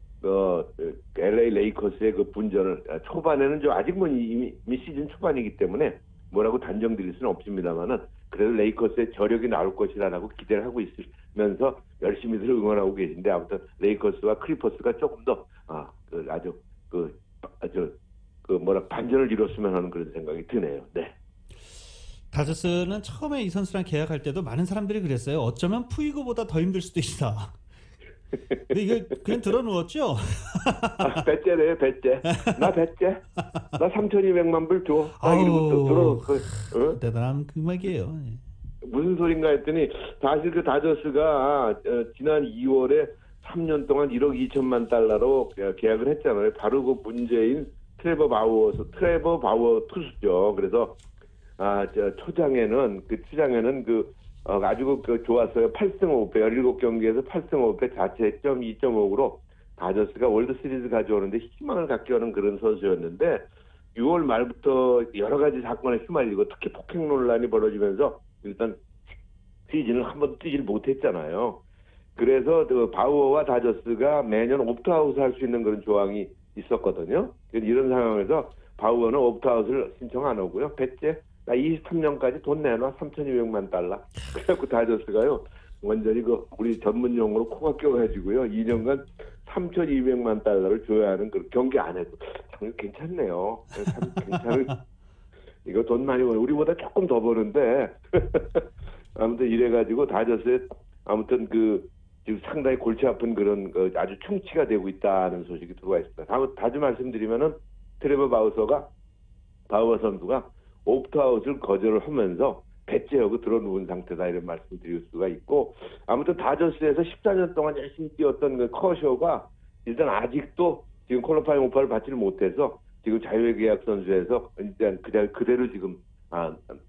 LA 레이커스의 그 분전을 초반에는 좀 아직 이미 시즌 초반이기 때문에 뭐라고 단정 드릴 수는 없습니다만은, 그래도 레이커스의 저력이 나올 것이라고 기대를 하고 있으면서 열심히들 응원하고 계신데, 아무튼 레이커스와 클리퍼스가 조금 더 반전을 이뤘으면 하는 그런 생각이 드네요. 네. 다저스는 처음에 이 선수랑 계약할 때도 많은 사람들이 그랬어요. 어쩌면 푸이그보다 더 힘들 수도 있다. 근데 이거 그냥 들어누웠죠? 배째래요, 배째. 나 배째. 나 3,200만 불 줘. 이러고 들어. 대단한 금액이에요. 무슨 소린가 했더니, 사실 그 다저스가 지난 2월에 3년 동안 1억 2천만 달러로 계약을 했잖아요. 바로 그 문제인 트레버 바우어 투수죠. 그래서 초장에는 아주 좋았어요. 8승 5패, 17경기에서 8승 5패, 자책점 2.5으로 다저스가 월드 시리즈 가져오는데 희망을 갖게 하는 그런 선수였는데, 6월 말부터 여러 가지 사건에 휘말리고 특히 폭행 논란이 벌어지면서 일단 시즌을 한 번도 뛰질 못했잖아요. 그래서 바우어와 다저스가 매년 옵트아웃 할 수 있는 그런 조항이 있었거든요. 이런 상황에서 바우어는 옵트아웃을 신청 안 하고요. 배째, 나 23년까지 돈 내놔. 3,200만 달러. 그래갖고 다저스가요, 완전히 우리 전문 용어로 코가 껴가지고요, 2년간 3,200만 달러를 줘야 하는 그 경기 안 해도 참 괜찮네요. 참 괜찮은, 이거 돈 많이 버는, 우리보다 조금 더 버는데 아무튼 이래가지고 다저스에 아무튼 지금 상당히 골치 아픈 그런 아주 충치가 되고 있다는 소식이 들어와 있습니다. 다시 말씀드리면은 트레버 바우어 선수가 옵트아웃을 거절을 하면서 배째하고 들어누운 상태다, 이런 말씀을 드릴 수가 있고, 아무튼 다저스에서 14년 동안 열심히 뛰었던 그 커쇼가 일단 아직도 지금 퀄리파잉 오퍼를 받지를 못해서 지금 자유의 계약 선수에서 일단 그대로 지금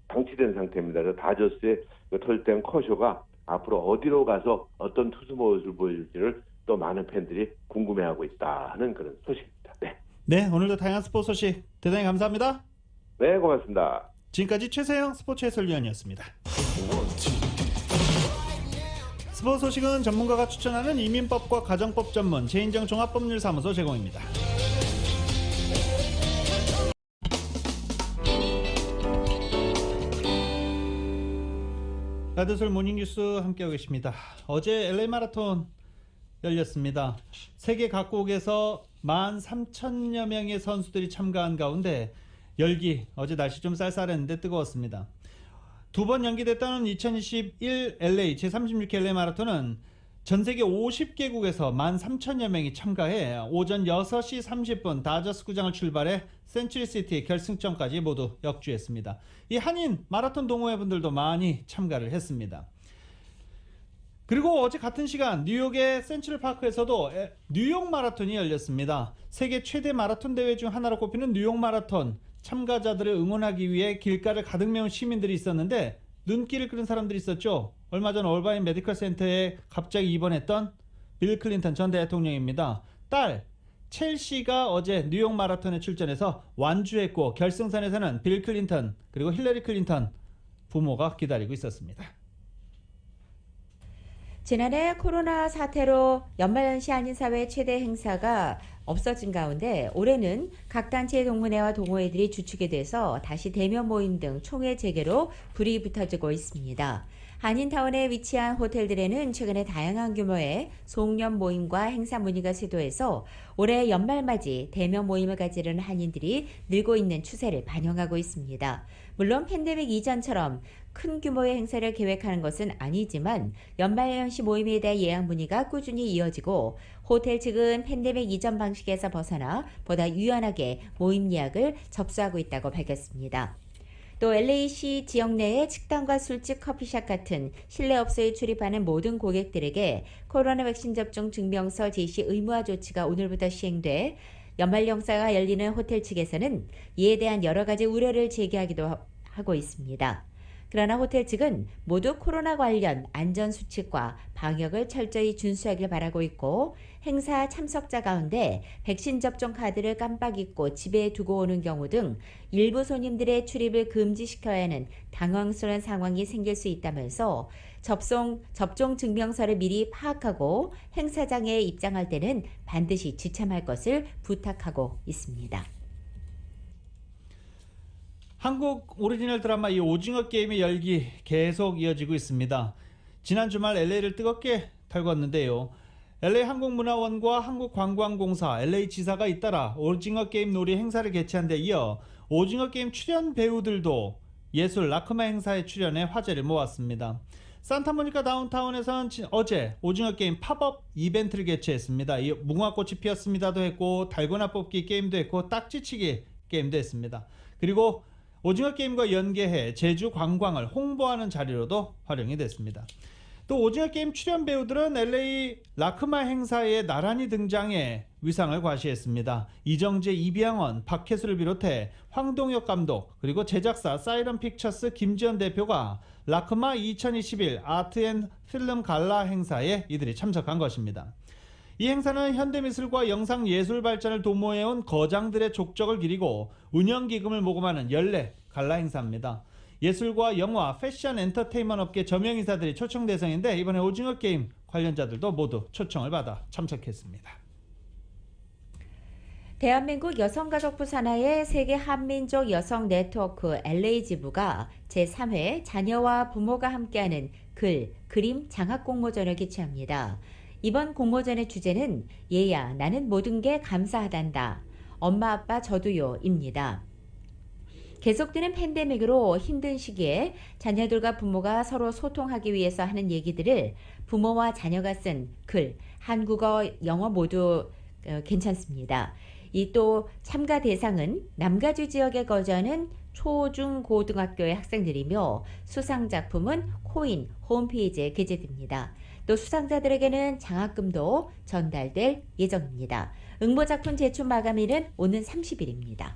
방치된 상태입니다. 그래서 다저스의 터질된 커쇼가 앞으로 어디로 가서 어떤 투수 모습을 보여줄지를 또 많은 팬들이 궁금해하고 있다는 그런 소식입니다. 네. 네, 오늘도 다양한 스포츠 소식 대단히 감사합니다. 네, 고맙습니다. 지금까지 최세영 스포츠 해설위원이었습니다. 스포츠 소식은 전문가가 추천하는 이민법과 가정법 전문 재인정 종합법률사무소 제공입니다. 라디오솔 모닝뉴스 함께하고 계십니다. 어제 LA 마라톤 열렸습니다. 세계 각국에서 13,000여 명의 선수들이 참가한 가운데 열기, 어제 날씨 좀 쌀쌀했는데 뜨거웠습니다. 두 번 연기됐다는 2021 LA 제36회 LA 마라톤은 전 세계 50개국에서 13,000여 명이 참가해 오전 6시 30분 다저스 구장을 출발해 센츄리시티 결승점까지 모두 역주했습니다. 이 한인 마라톤 동호회 분들도 많이 참가를 했습니다. 그리고 어제 같은 시간 뉴욕의 센트럴파크에서도 뉴욕 마라톤이 열렸습니다. 세계 최대 마라톤 대회 중 하나로 꼽히는 뉴욕 마라톤, 참가자들을 응원하기 위해 길가를 가득 메운 시민들이 있었는데 눈길을 끄는 사람들이 있었죠. 얼마 전 얼바인 메디컬 센터에 갑자기 입원했던 빌 클린턴 전 대통령입니다. 딸 첼시가 어제 뉴욕 마라톤에 출전해서 완주했고, 결승선에서는 빌 클린턴 그리고 힐러리 클린턴 부모가 기다리고 있었습니다. 지난해 코로나 사태로 연말연시 한인사회 최대 행사가 없어진 가운데 올해는 각 단체의 동문회와 동호회들이 주축이 돼서 다시 대면 모임 등 총회 재개로 불이 붙어지고 있습니다. 한인타운에 위치한 호텔들에는 최근에 다양한 규모의 송년 모임과 행사 문의가 쇄도해서 올해 연말맞이 대면 모임을 가지려는 한인들이 늘고 있는 추세를 반영하고 있습니다. 물론 팬데믹 이전처럼 큰 규모의 행사를 계획하는 것은 아니지만 연말연시 모임에 대한 예약 문의가 꾸준히 이어지고 호텔 측은 팬데믹 이전 방식에서 벗어나 보다 유연하게 모임 예약을 접수하고 있다고 밝혔습니다. 또 LA시 지역 내의 식당과 술집, 커피숍 같은 실내 업소에 출입하는 모든 고객들에게 코로나 백신 접종 증명서 제시 의무화 조치가 오늘부터 시행돼 연말 영사가 열리는 호텔 측에서는 이에 대한 여러 가지 우려를 제기하기도 하고 있습니다. 그러나 호텔 측은 모두 코로나 관련 안전수칙과 방역을 철저히 준수하길 바라고 있고 행사 참석자 가운데 백신 접종 카드를 깜빡 잊고 집에 두고 오는 경우 등 일부 손님들의 출입을 금지시켜야 하는 당황스러운 상황이 생길 수 있다면서 접종 증명서를 미리 파악하고 행사장에 입장할 때는 반드시 지참할 것을 부탁하고 있습니다. 한국 오리지널 드라마 이 오징어 게임의 열기 계속 이어지고 있습니다. 지난 주말 LA를 뜨겁게 달궜는데요. LA 한국문화원과 한국관광공사, LA지사가 잇따라 오징어 게임 놀이 행사를 개최한 데 이어 오징어 게임 출연 배우들도 예술 라크마 행사에 출연해 화제를 모았습니다. 산타모니카 다운타운에서는 어제 오징어 게임 팝업 이벤트를 개최했습니다. 이 무궁화꽃이 피었습니다도 했고 달고나 뽑기 게임도 했고 딱지치기 게임도 했습니다. 그리고 오징어 게임과 연계해 제주 관광을 홍보하는 자리로도 활용이 됐습니다. 또 오징어 게임 출연 배우들은 LA 라크마 행사에 나란히 등장해 위상을 과시했습니다. 이정재, 이병헌, 박혜수를 비롯해 황동혁 감독 그리고 제작사 사이런 픽처스 김지현 대표가 라크마 2021 아트 앤 필름 갈라 행사에 이들이 참석한 것입니다. 이 행사는 현대미술과 영상예술 발전을 도모해온 거장들의 족적을 기리고 운영기금을 모금하는 연례 갈라 행사입니다. 예술과 영화, 패션, 엔터테인먼트 업계 저명인사들이 초청 대상인데 이번에 오징어 게임 관련자들도 모두 초청을 받아 참석했습니다. 대한민국 여성가족부 산하의 세계 한민족 여성 네트워크 LA지부가 제3회 자녀와 부모가 함께하는 글, 그림 장학 공모전을 개최합니다. 이번 공모전의 주제는 얘야 나는 모든 게 감사하단다. 엄마 아빠 저도요입니다. 계속되는 팬데믹으로 힘든 시기에 자녀들과 부모가 서로 소통하기 위해서 하는 얘기들을 부모와 자녀가 쓴 글, 한국어, 영어 모두 괜찮습니다. 이 또 참가 대상은 남가주 지역에 거주하는 초, 중, 고등학교의 학생들이며 수상 작품은 코인 홈페이지에 게재됩니다. 또 수상자들에게는 장학금도 전달될 예정입니다. 응모작품 제출 마감일은 오는 30일입니다.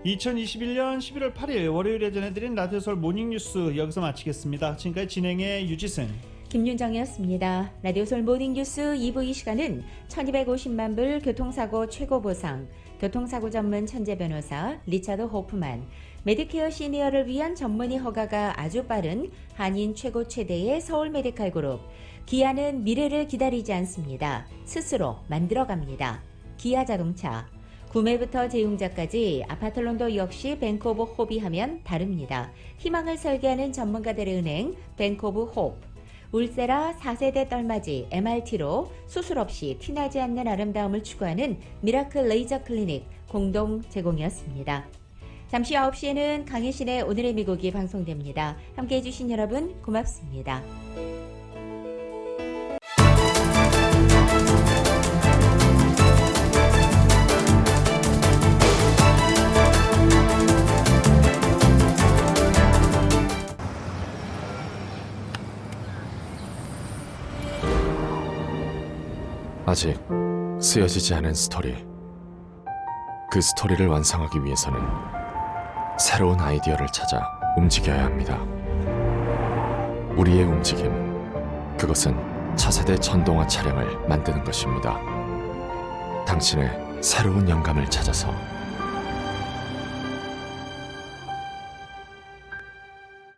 2021년 11월 8일 월요일에 전해드린 라디오 서울 모닝뉴스 여기서 마치겠습니다. 지금까지 진행의 유지승, 김윤정이었습니다. 라디오 서울 모닝뉴스 2부 이 시간은 1250만 불 교통사고 최고보상, 교통사고 전문 천재 변호사 리차드 호프만, 메디케어 시니어를 위한 전문의 허가가 아주 빠른 한인 최고 최대의 서울 메디칼 그룹, 기아는 미래를 기다리지 않습니다. 스스로 만들어갑니다. 기아자동차, 구매부터 재용자까지 아파트론도 역시 뱅크 오브 홉이 하면 다릅니다. 희망을 설계하는 전문가들의 은행 뱅크 오브 홉, 울세라 4세대 떨맞이 MRT로 수술 없이 티나지 않는 아름다움을 추구하는 미라클 레이저 클리닉 공동 제공이었습니다. 잠시 9시에는 강혜신의 오늘의 미국이 방송됩니다. 함께해 주신 여러분 고맙습니다. 아직 쓰여지지 않은 스토리. 그 스토리를 완성하기 위해서는 새로운 아이디어를 찾아 움직여야 합니다. 우리의 움직임, 그것은 차세대 전동화 차량을 만드는 것입니다. 당신의 새로운 영감을 찾아서